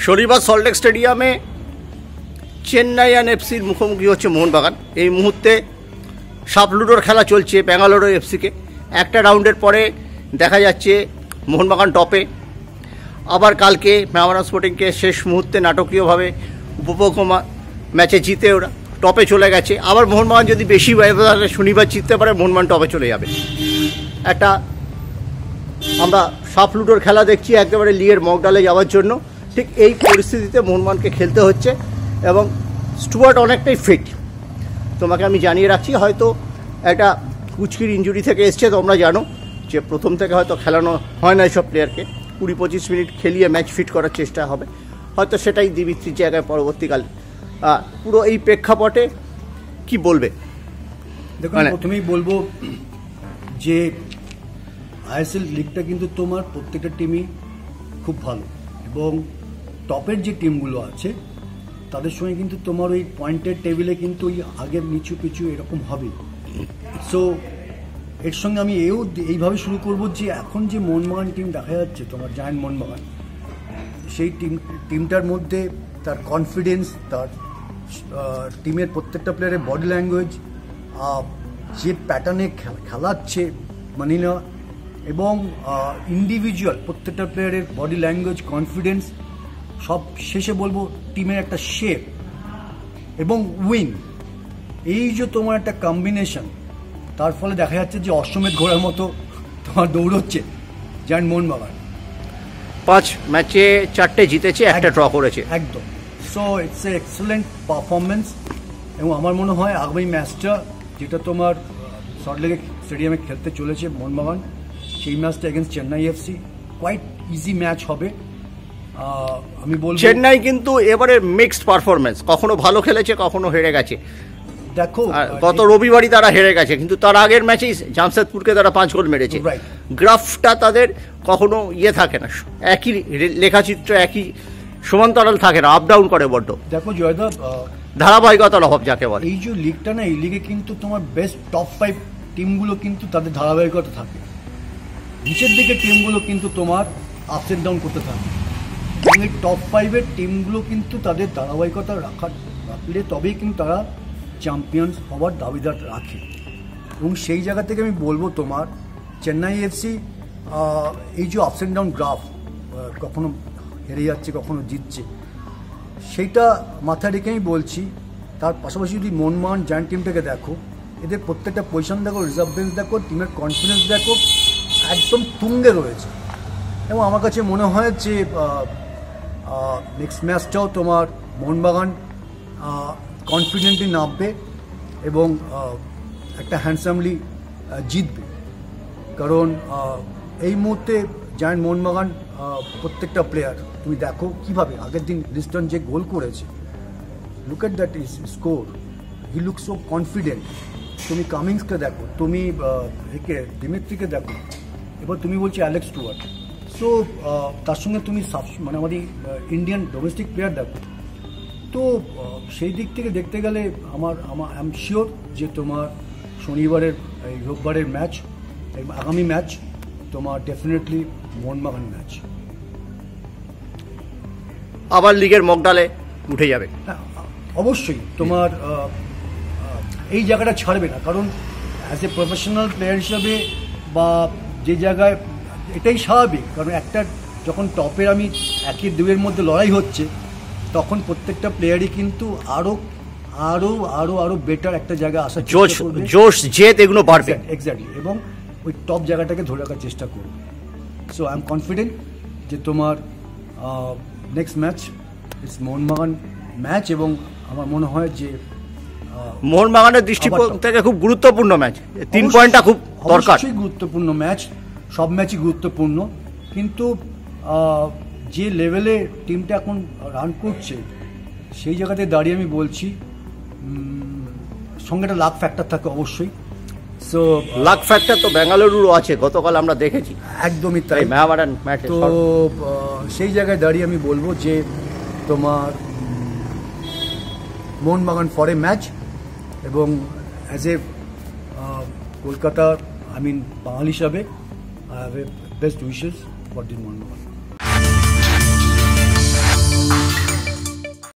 শনিবার সল্টলেক স্টেডিয়ামে চেন্নাই অ্যান্ড এফসির মুখোমুখি হচ্ছে মোহনবাগান। এই মুহূর্তে সাপলুডোর খেলা চলছে ব্যাঙ্গালোর এফসিকে। একটা রাউন্ডের পরে দেখা যাচ্ছে মোহনবাগান টপে। আবার কালকে মেওয়ানা স্পোর্টিংকে শেষ মুহূর্তে নাটকীয়ভাবে উপভোগ্য ম্যাচে জিতে ওরা টপে চলে গেছে। আবার মোহনবাগান যদি বেশি ব্যবধানে শনিবার জিততে পারে মোহনবাগান টপে চলে যাবে। একটা আমরা সাপলুডোর খেলা দেখছি একেবারে লিগের মগডালে যাওয়ার জন্য। ঠিক এই পরিস্থিতিতে মোহনবাগানকে খেলতে হচ্ছে এবং স্টুয়ার্ট অনেকটাই ফিট। তোমাকে আমি জানিয়ে রাখছি, হয়তো একটা কুচকির ইঞ্জুরি থেকে এসছে। তোমরা জানো যে প্রথম থেকে হয়তো খেলানো হয় না এইসব প্লেয়ারকে, 20-25 মিনিট খেলিয়ে ম্যাচ ফিট করার চেষ্টা হবে। হয়তো সেটাই দিবিত্রির জায়গায় পরবর্তীকালে। পুরো এই প্রেক্ষাপটে কি বলবে? দেখুন, প্রথমেই বলবো যে আইএসএল লিগটা কিন্তু তোমার প্রত্যেকটা টিমই খুব ভালো এবং টপের যে টিমগুলো আছে তাদের সঙ্গে কিন্তু তোমার ওই পয়েন্টের টেবিলে কিন্তু ওই আগের নিচু পিছু এরকম হবে। সো এর সঙ্গে আমি এইভাবে শুরু করব যে এখন যে মোহনবাগান টিম দেখা যাচ্ছে তোমার জায়ান্ট মোহনবাগান, সেই টিমটার মধ্যে তার কনফিডেন্স, তার টিমের প্রত্যেকটা প্লেয়ারের বডি ল্যাঙ্গুয়েজ, যে প্যাটার্নে খেলাচ্ছে মানিনা, এবং ইন্ডিভিজুয়াল প্রত্যেকটা প্লেয়ারের বডি ল্যাঙ্গুয়েজ, কনফিডেন্স, সব শেষে বলবো টিমের একটা শেপ এবং উইন, এই যে তোমার একটা কম্বিনেশন, তার ফলে দেখা যাচ্ছে যে অশ্বমেধ ঘোড়ার মতো তোমার দৌড়চ্ছে জায়ান্ট মোহনবাগান। 5 ম্যাচে 4টে জিতেছে, একটা ড্র করেছে। একদম। So it's a excellent performance এবং আমার মনে হয় আগামী ম্যাচটা যেটা তোমার সল্টলেক স্টেডিয়ামে খেলতে চলেছে মোহনবাগান, সেই ম্যাচটা against Chennai FC quite easy match হবে। আমি বলবো চেন্নাই কিন্তু এবারে মিক্সড পারফরমেন্স, কখনো ভালো খেলেছে কখনো হেরে গেছে। দেখো, গত রবিবারই তারা হেরে গেছে, কিন্তু তার আগের ম্যাচেই জামশেদপুরকে তারা 5 গোল মেরেছে। গ্রাফটা তাদের কখনো থাকে না, একই লেখাচিত্র, একই সমান্তরাল থাকে না, আপ ডাউন করে বড্ড। দেখো জয়দা, ধারাবাহিকতার অভাব যাকে বলে। এই যে লিগটা না, এই লিগে কিন্তু তোমার বেস্ট টপ 5 টিমগুলো কিন্তু তাদের ধারাবাহিকতা থাকে, নিচের দিকে টিমগুলো কিন্তু তোমার আপস এন্ড ডাউন করতে থাকে। এবং এই টপ 5-এর টিমগুলো কিন্তু তাদের ধারাবাহিকতা রাখলে তবেই কিন্তু তারা চ্যাম্পিয়ন্স হওয়ার দাবিদার রাখে। এবং সেই জায়গা থেকে আমি বলবো তোমার চেন্নাই এফসি এই যে আপস এন্ড ডাউন গ্রাফ, কখনো হেরে যাচ্ছে কখনো জিতছে, সেইটা মাথায় রেখে আমি বলছি। তার পাশাপাশি যদি মোহনবাগান জায়ান্ট টিমটাকে দেখো, এদের প্রত্যেকটা পজিশন দেখো, রিজার্ভ বেঞ্চ দেখো, টিমের কনফিডেন্স দেখো, একদম তুঙ্গে রয়েছে। এবং আমার কাছে মনে হয় যে নেক্সট ম্যাচটাও তোমার মোহনবাগান কনফিডেন্টলি নামবে এবং একটা হ্যান্ডসামলি জিতবে। কারণ এই মুহূর্তে জায়ান্ট মোহনবাগান প্রত্যেকটা প্লেয়ার তুমি দেখো কীভাবে আগের দিন লিস্টন যে গোল করেছে, look at that is score, he look so confident. তুমি কামিংসকে দেখো, তুমি একে দিমিত্রিকে দেখো, এবার তুমি বলছি অ্যালেক্স স্টুয়ার্ট। সো তার সঙ্গে তুমি মানে আমাদের ইন্ডিয়ান ডোমেস্টিক প্লেয়ার দেখো। তো সেই দিক থেকে দেখতে গেলে আমার আই এম শিওর যে তোমার শনিবারের এই রোববারের ম্যাচ, আগামী ম্যাচ তোমার ডেফিনেটলি মোহনবাগান ম্যাচ। আবার লিগের মগডালে উঠে যাবে। হ্যাঁ, অবশ্যই তোমার এই জায়গাটা ছাড়বে না, কারণ অ্যাজ এ প্রফেশনাল প্লেয়ার হিসাবে বা যে জায়গায়, এটাই স্বাভাবিক। কারণ একটা যখন টপের আমি 1-2-এর মধ্যে লড়াই হচ্ছে, তখন প্রত্যেকটা প্লেয়ারই কিন্তু আরো আরো আরো আরো বেটার একটা জায়গায় আসার জোশ জেদ এগুলো বাড়বে। এক্স্যাক্টলি, এবং ওই টপ জায়গাটাকে ধরে রাখার চেষ্টা করবে। সো আই এম কনফিডেন্ট যে তোমার next match it's Mohun Bagan match, এবং আমার মনে হয় যে মোহনবাগানের দৃষ্টিকোণ থেকে খুব গুরুত্বপূর্ণ ম্যাচ। 3 পয়েন্টটা খুব দরকার। অবশ্যই গুরুত্বপূর্ণ ম্যাচ, সব ম্যাচই গুরুত্বপূর্ণ, কিন্তু যে লেভেলে টিমটা এখন রান করছে সেই জায়গাতে দাঁড়িয়ে আমি বলছি সঙ্গে একটা লাক ফ্যাক্টর থাকে অবশ্যই। সো লাক ফ্যাক্টর তো বেঙ্গালুরুরও আছে, গতকাল আমরা দেখেছি। একদমই তাই। তো সেই জায়গায় দাঁড়িয়ে আমি বলবো যে তোমার মোহনবাগান ফর এ ম্যাচ, এবং অ্যাজ এ কলকাতা বাঙালি হিসাবে I have a best wishes for this Mohun Bagan.